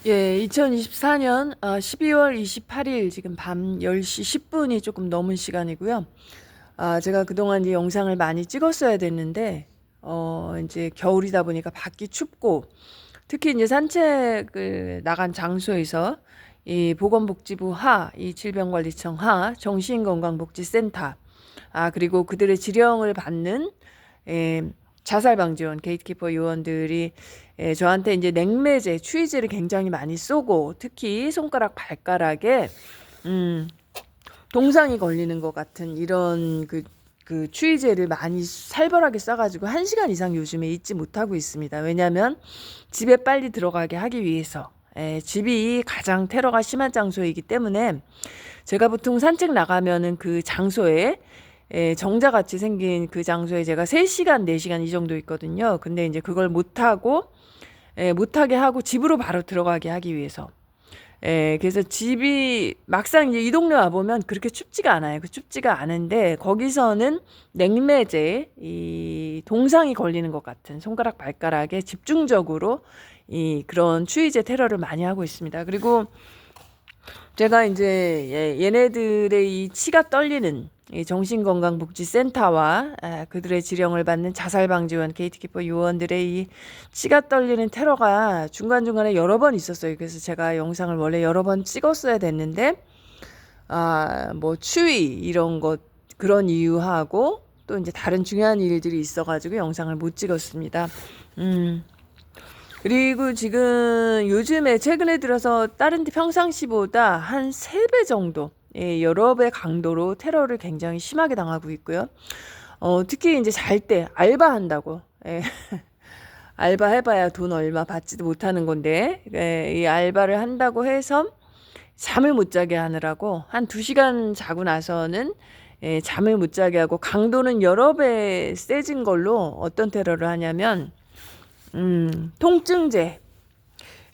예, 2024년 12월 28일 지금 밤 10시 10분이 조금 넘은 시간이고요. 제가 그동안 이제 영상을 많이 찍었어야 됐는데, 이제 겨울이다 보니까 밖이 춥고, 특히 이제 산책을 나간 장소에서 이 보건복지부 이 질병관리청 정신건강복지센터, 그리고 그들의 지령을 받는 예, 자살방지원 게이트키퍼 요원들이 저한테 이제 냉매제, 추위제를 굉장히 많이 쏘고 특히 손가락, 발가락에 음, 동상이 걸리는 것 같은 이런 그 추위제를 많이 살벌하게 쏴가지고 1시간 이상 요즘에 있지 못하고 있습니다. 왜냐하면 집에 빨리 들어가게 하기 위해서. 집이 가장 테러가 심한 장소이기 때문에 제가 보통 산책 나가면은 그 장소에 정자같이 생긴 그 장소에 제가 3시간, 4시간 이 정도 있거든요. 근데 이제 그걸 못하게 하고 집으로 바로 들어가게 하기 위해서. 그래서 집이 막상 이제 이 동네 와보면 그렇게 춥지가 않아요. 그 춥지가 않은데 거기서는 냉매제, 이 동상이 걸리는 것 같은 손가락, 발가락에 집중적으로 이 그런 추위제 테러를 많이 하고 있습니다. 그리고 제가 이제 얘네들의 이 치가 떨리는 이 정신건강복지센터와 그들의 지령을 받는 자살방지원 게이트키퍼 요원들의 이 치가 떨리는 테러가 중간중간에 여러 번 있었어요. 그래서 제가 영상을 원래 여러 번 찍었어야 됐는데 뭐 추위 이런 것 그런 이유하고 또 이제 다른 중요한 일들이 있어가지고 영상을 못 찍었습니다. 그리고 지금 요즘에 최근에 들어서 다른 평상시보다 한 3배 정도, 여러 배 강도로 테러를 굉장히 심하게 당하고 있고요. 특히 이제 잘 때 알바한다고, 알바 해봐야 돈 얼마 받지도 못하는 건데, 이 알바를 한다고 해서 잠을 못 자게 하느라고 한 2시간 자고 나서는 잠을 못 자게 하고 강도는 여러 배 세진 걸로 어떤 테러를 하냐면, 통증제.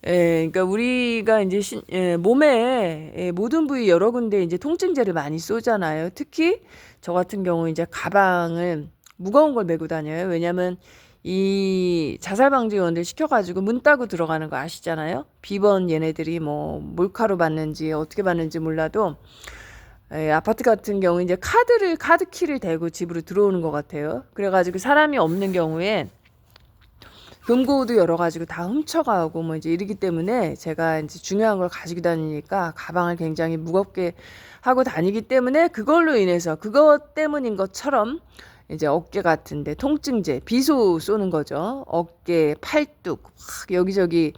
그러니까 우리가 이제 몸에 모든 부위 여러 군데 이제 통증제를 많이 쏘잖아요. 특히 저 같은 경우 이제 가방을 무거운 걸 메고 다녀요. 왜냐면 이 자살방지원들 시켜가지고 문 따고 들어가는 거 아시잖아요. 비번 얘네들이 뭐 몰카로 받는지 어떻게 받는지 몰라도 아파트 같은 경우 이제 카드키를 대고 집으로 들어오는 것 같아요. 그래가지고 사람이 없는 경우에 금고도 여러 가지고 다 훔쳐가고 뭐 이제 이러기 때문에 제가 이제 중요한 걸 가지고 다니니까 가방을 굉장히 무겁게 하고 다니기 때문에 그걸로 인해서 그것 때문인 것처럼 이제 어깨 같은데 통증제, 비소 쏘는 거죠. 어깨, 팔뚝, 여기저기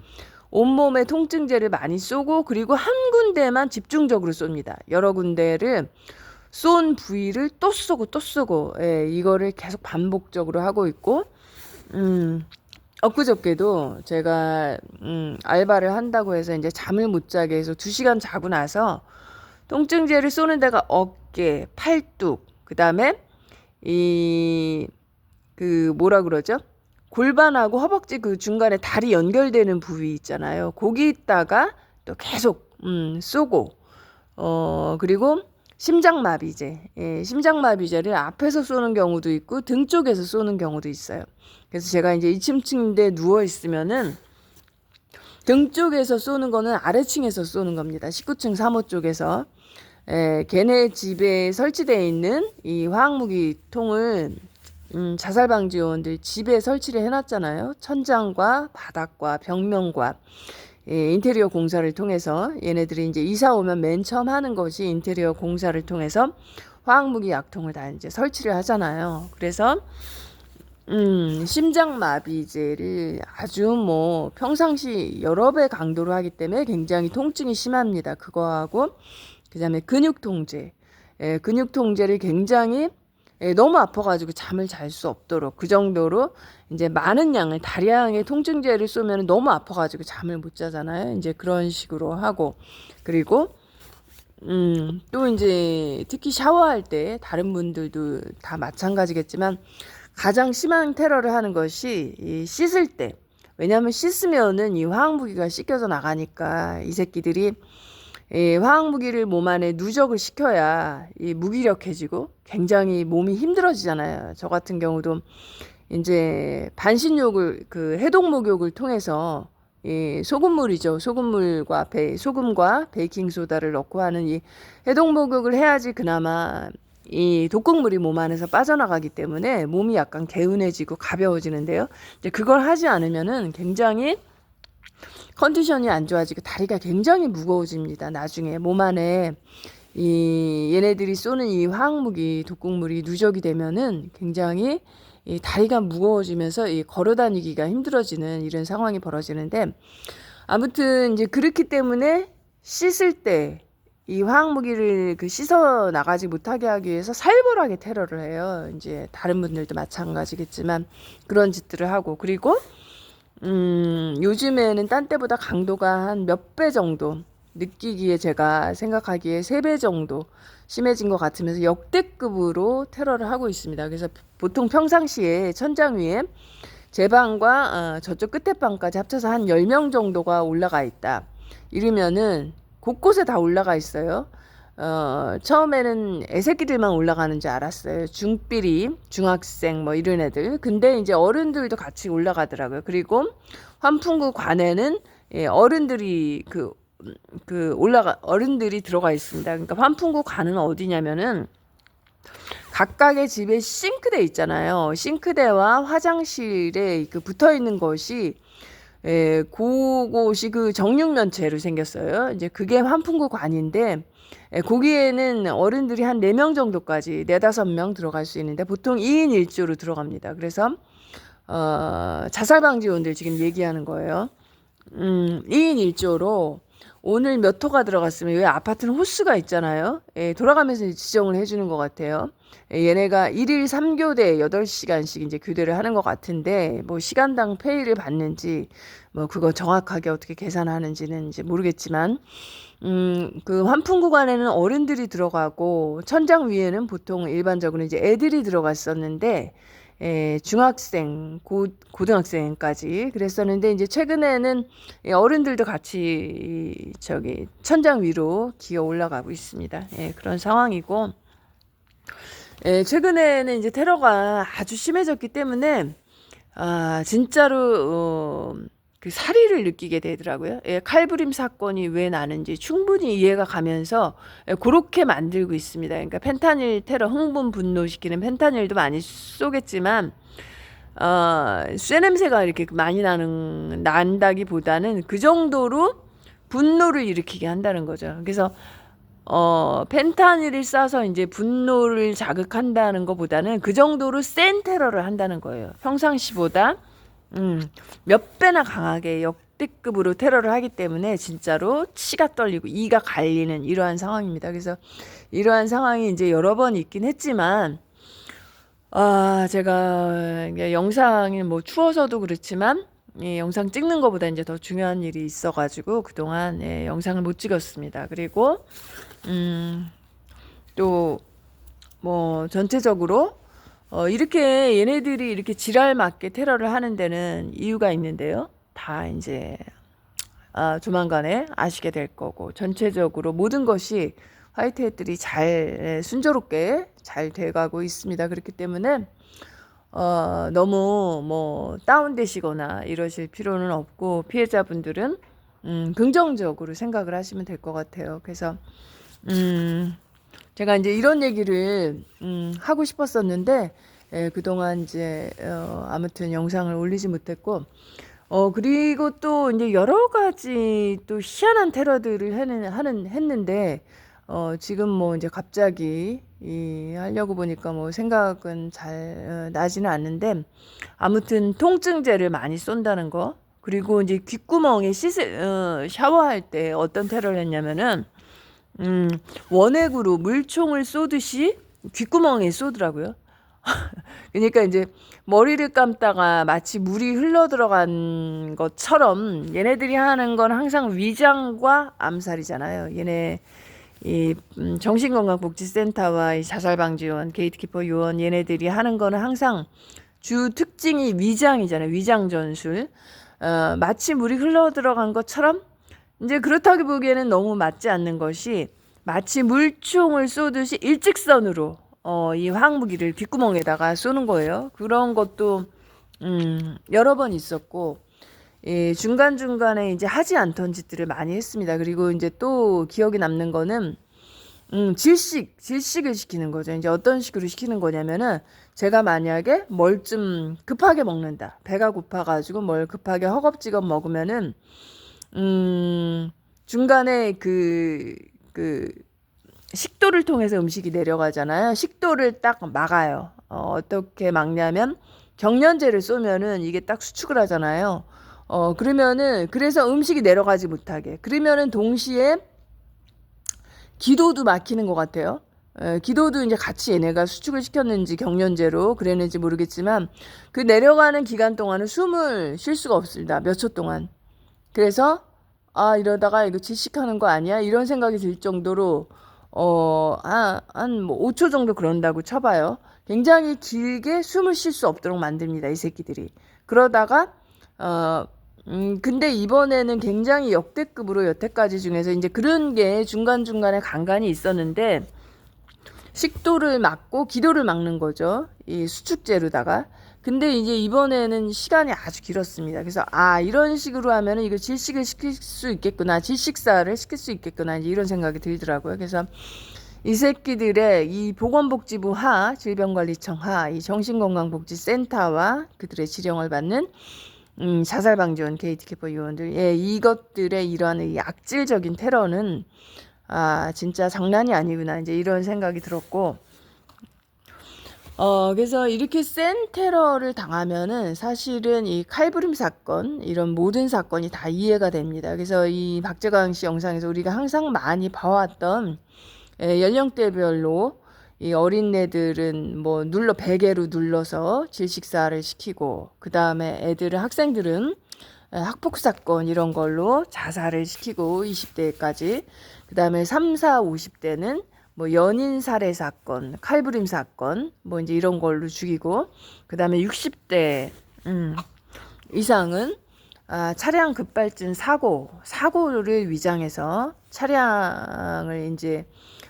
온몸에 통증제를 많이 쏘고 그리고 한 군데만 집중적으로 쏩니다. 여러 군데를 쏜 부위를 또 쏘고 또 쏘고 이거를 계속 반복적으로 하고 있고 엊그저께도 제가 알바를 한다고 해서 이제 잠을 못 자게 해서 2시간 자고 나서 통증제를 쏘는 데가 어깨, 팔뚝, 그다음에 이 그 뭐라 그러죠? 골반하고 허벅지 그 중간에 다리 연결되는 부위 있잖아요. 거기다가 또 계속 쏘고 그리고 심장마비제, 심장마비제를 앞에서 쏘는 경우도 있고 등 쪽에서 쏘는 경우도 있어요. 그래서 제가 이제 2층 침대에 누워 있으면은 등 쪽에서 쏘는 거는 아래층에서 쏘는 겁니다. 19층 3호 쪽에서. 걔네 집에 설치되어 있는 이 화학무기 통을 자살방지요원들 집에 설치를 해놨잖아요. 천장과 바닥과 벽면과 인테리어 공사를 통해서 얘네들이 이제 이사 오면 맨 처음 하는 것이 인테리어 공사를 통해서 화학무기 약통을 다 이제 설치를 하잖아요. 그래서 심장마비제를 아주 뭐 평상시 여러 배 강도로 하기 때문에 굉장히 통증이 심합니다. 그거하고 그다음에 근육통제, 근육통제를 굉장히 너무 아파가지고 잠을 잘 수 없도록 그 정도로 이제 많은 양을 다량의 통증제를 쏘면 너무 아파가지고 잠을 못 자잖아요. 이제 그런 식으로 하고 그리고 또 이제 특히 샤워할 때 다른 분들도 다 마찬가지겠지만 가장 심한 테러를 하는 것이 이 씻을 때. 왜냐하면 씻으면은 이 화학무기가 씻겨져 나가니까 이 새끼들이 이 화학무기를 몸 안에 누적을 시켜야 이 무기력해지고 굉장히 몸이 힘들어지잖아요. 저 같은 경우도 이제 반신욕을 그 해독 목욕을 통해서 이 소금물이죠. 소금과 베이킹 소다를 넣고 하는 이 해동 목욕을 해야지 그나마 이 독극물이 몸 안에서 빠져나가기 때문에 몸이 약간 개운해지고 가벼워지는데요. 이제 그걸 하지 않으면은 굉장히 컨디션이 안 좋아지고 다리가 굉장히 무거워집니다. 나중에 몸 안에 이 얘네들이 쏘는 이 화학무기, 독극물이 누적이 되면은 굉장히 이 다리가 무거워지면서 이 걸어 다니기가 힘들어지는 이런 상황이 벌어지는데, 아무튼 이제 그렇기 때문에 씻을 때 이 화학무기를 그 씻어 나가지 못하게 하기 위해서 살벌하게 테러를 해요. 이제 다른 분들도 마찬가지겠지만 그런 짓들을 하고, 그리고 요즘에는 딴 때보다 강도가 한 몇 배 정도 느끼기에, 제가 생각하기에 3배 정도 심해진 것 같으면서 역대급으로 테러를 하고 있습니다. 그래서 보통 평상시에 천장 위에 제 방과 저쪽 끝에 방까지 합쳐서 한 10명 정도가 올라가 있다. 이러면은 곳곳에 다 올라가 있어요. 처음에는 애새끼들만 올라가는 줄 알았어요. 중삐리, 중학생 뭐 이런 애들. 근데 이제 어른들도 같이 올라가더라고요. 그리고 환풍구 관에는 어른들이 어른들이 들어가 있습니다. 그러니까 환풍구 관은 어디냐면은 각각의 집에 싱크대 있잖아요. 싱크대와 화장실에 그 붙어 있는 것이 그곳이 그 정육면체로 생겼어요. 이제 그게 환풍구 관인데, 거기에는 어른들이 한 4명 정도까지, 4-5명 들어갈 수 있는데 보통 2인 1조로 들어갑니다. 그래서 자살방지원들 지금 얘기하는 거예요. 2인 1조로 오늘 몇 호가 들어갔으면, 왜 아파트는 호수가 있잖아요. 돌아가면서 지정을 해주는 것 같아요. 얘네가 1일 3교대 8시간씩 이제 교대를 하는 것 같은데, 뭐 시간당 페이를 받는지 뭐 그거 정확하게 어떻게 계산하는지는 이제 모르겠지만, 그 환풍 구간에는 어른들이 들어가고 천장 위에는 보통 일반적으로 이제 애들이 들어갔었는데, 중학생, 고등학생까지 그랬었는데, 이제 최근에는 어른들도 같이 저기 천장 위로 기어 올라가고 있습니다. 그런 상황이고, 최근에는 이제 테러가 아주 심해졌기 때문에 진짜로 그 사리를 느끼게 되더라고요. 칼부림 사건이 왜 나는지 충분히 이해가 가면서 그렇게 만들고 있습니다. 그러니까 펜타닐 테러, 흥분 분노시키는 펜타닐도 많이 쏘겠지만 쇠 냄새가 이렇게 많이 난다기보다는 그 정도로 분노를 일으키게 한다는 거죠. 그래서 펜타닐을 싸서 이제 분노를 자극한다는 것보다는 그 정도로 센 테러를 한다는 거예요. 평상시보다 몇 배나 강하게 역대급으로 테러를 하기 때문에 진짜로 치가 떨리고 이가 갈리는 이러한 상황입니다. 그래서 이러한 상황이 이제 여러 번 있긴 했지만, 제가 영상이 뭐 추워서도 그렇지만 영상 찍는 것보다 이제 더 중요한 일이 있어가지고 그동안 영상을 못 찍었습니다. 그리고 또 뭐 전체적으로 이렇게 얘네들이 이렇게 지랄 맞게 테러를 하는 데는 이유가 있는데요. 다 이제 조만간에 아시게 될 거고, 전체적으로 모든 것이 화이트햇들이 잘 순조롭게 잘 돼가고 있습니다. 그렇기 때문에 너무 뭐 다운되시거나 이러실 필요는 없고, 피해자분들은 긍정적으로 생각을 하시면 될 것 같아요. 그래서 제가 이제 이런 얘기를 하고 싶었었는데, 그동안 이제 아무튼 영상을 올리지 못했고, 그리고 또 이제 여러 가지 또 희한한 테러들을 했는데, 지금 뭐 이제 갑자기 하려고 보니까 뭐 생각은 잘 나지는 않는데, 아무튼 통증제를 많이 쏜다는 거, 그리고 이제 귓구멍에 샤워할 때 어떤 테러를 했냐면은 원액으로 물총을 쏘듯이 귓구멍에 쏘더라고요. 그러니까 이제 머리를 감다가 마치 물이 흘러 들어간 것처럼, 얘네들이 하는 건 항상 위장과 암살이잖아요. 얘네 이 정신건강복지센터와 이 자살방지원, 게이트키퍼 요원, 얘네들이 하는 거는 항상 주 특징이 위장이잖아요. 위장 전술. 마치 물이 흘러 들어간 것처럼, 이제 그렇다고 보기에는 너무 맞지 않는 것이, 마치 물총을 쏘듯이 일직선으로 이 화학무기를 귓구멍에다가 쏘는 거예요. 그런 것도 여러 번 있었고, 예, 중간중간에 이제 하지 않던 짓들을 많이 했습니다. 그리고 이제 또 기억에 남는 거는 질식을 시키는 거죠. 이제 어떤 식으로 시키는 거냐면은 제가 만약에 뭘 좀 급하게 먹는다. 배가 고파가지고 뭘 급하게 허겁지겁 먹으면은 중간에 그 식도를 통해서 음식이 내려가잖아요. 식도를 딱 막아요. 어떻게 막냐면 경련제를 쏘면은 이게 딱 수축을 하잖아요. 그러면은 그래서 음식이 내려가지 못하게. 그러면은 동시에 기도도 막히는 것 같아요. 기도도 이제 같이 얘네가 수축을 시켰는지 경련제로 그랬는지 모르겠지만 그 내려가는 기간 동안은 숨을 쉴 수가 없습니다. 몇 초 동안. 그래서 아 이러다가 이거 질식하는 거 아니야? 이런 생각이 들 정도로 한뭐 5초 정도 그런다고 쳐봐요. 굉장히 길게 숨을 쉴 수 없도록 만듭니다. 이 새끼들이. 그러다가 근데 이번에는 굉장히 역대급으로 여태까지 중에서 이제 그런 게 중간중간에 간간이 있었는데 식도를 막고 기도를 막는 거죠. 이 수축제로다가. 근데 이제 이번에는 시간이 아주 길었습니다. 그래서 이런 식으로 하면은 이거 질식을 시킬 수 있겠구나. 질식사를 시킬 수 있겠구나. 이제 이런 생각이 들더라고요. 그래서 이 새끼들의 이 보건복지부 질병관리청 이 정신건강복지센터와 그들의 지령을 받는 자살방지원 게이트키퍼 요원들, 예, 이것들의 이러한 이 악질적인 테러는 진짜 장난이 아니구나 이제 이런 생각이 들었고, 그래서 이렇게 센 테러를 당하면은 사실은 이 칼부림 사건 이런 모든 사건이 다 이해가 됩니다. 그래서 이 박재광 씨 영상에서 우리가 항상 많이 봐왔던 연령대별로 이 어린애들은 뭐 베개로 눌러서 질식사를 시키고 그 다음에 학생들은 학폭 사건 이런 걸로 자살을 시키고 20대까지 그 다음에 3, 4, 50대는 뭐 연인 살해 사건, 칼부림 사건 뭐 이제 이런 걸로 죽이고 그 다음에 60대 이상은 차량 급발진 사고를 위장해서 차량을 이제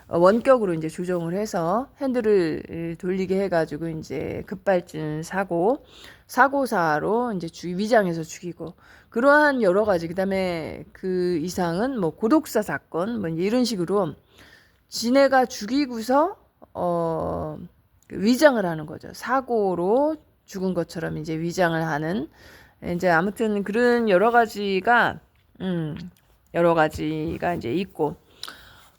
원격으로 이제 조정을 해서 핸들을 돌리게 해가지고 이제 급발진 사고사로 이제 위장해서 죽이고 그러한 여러 가지 그다음에 그 이상은 뭐 고독사 사건 뭐 이런 식으로 지네가 죽이고서 위장을 하는 거죠. 사고로 죽은 것처럼 이제 위장을 하는 이제 아무튼 그런 여러 가지가 이제 있고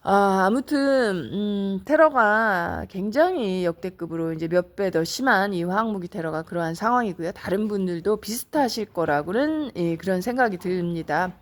아무튼 테러가 굉장히 역대급으로 이제 몇 배 더 심한 이 화학무기 테러가 그러한 상황이고요. 다른 분들도 비슷하실 거라고는 그런 생각이 듭니다.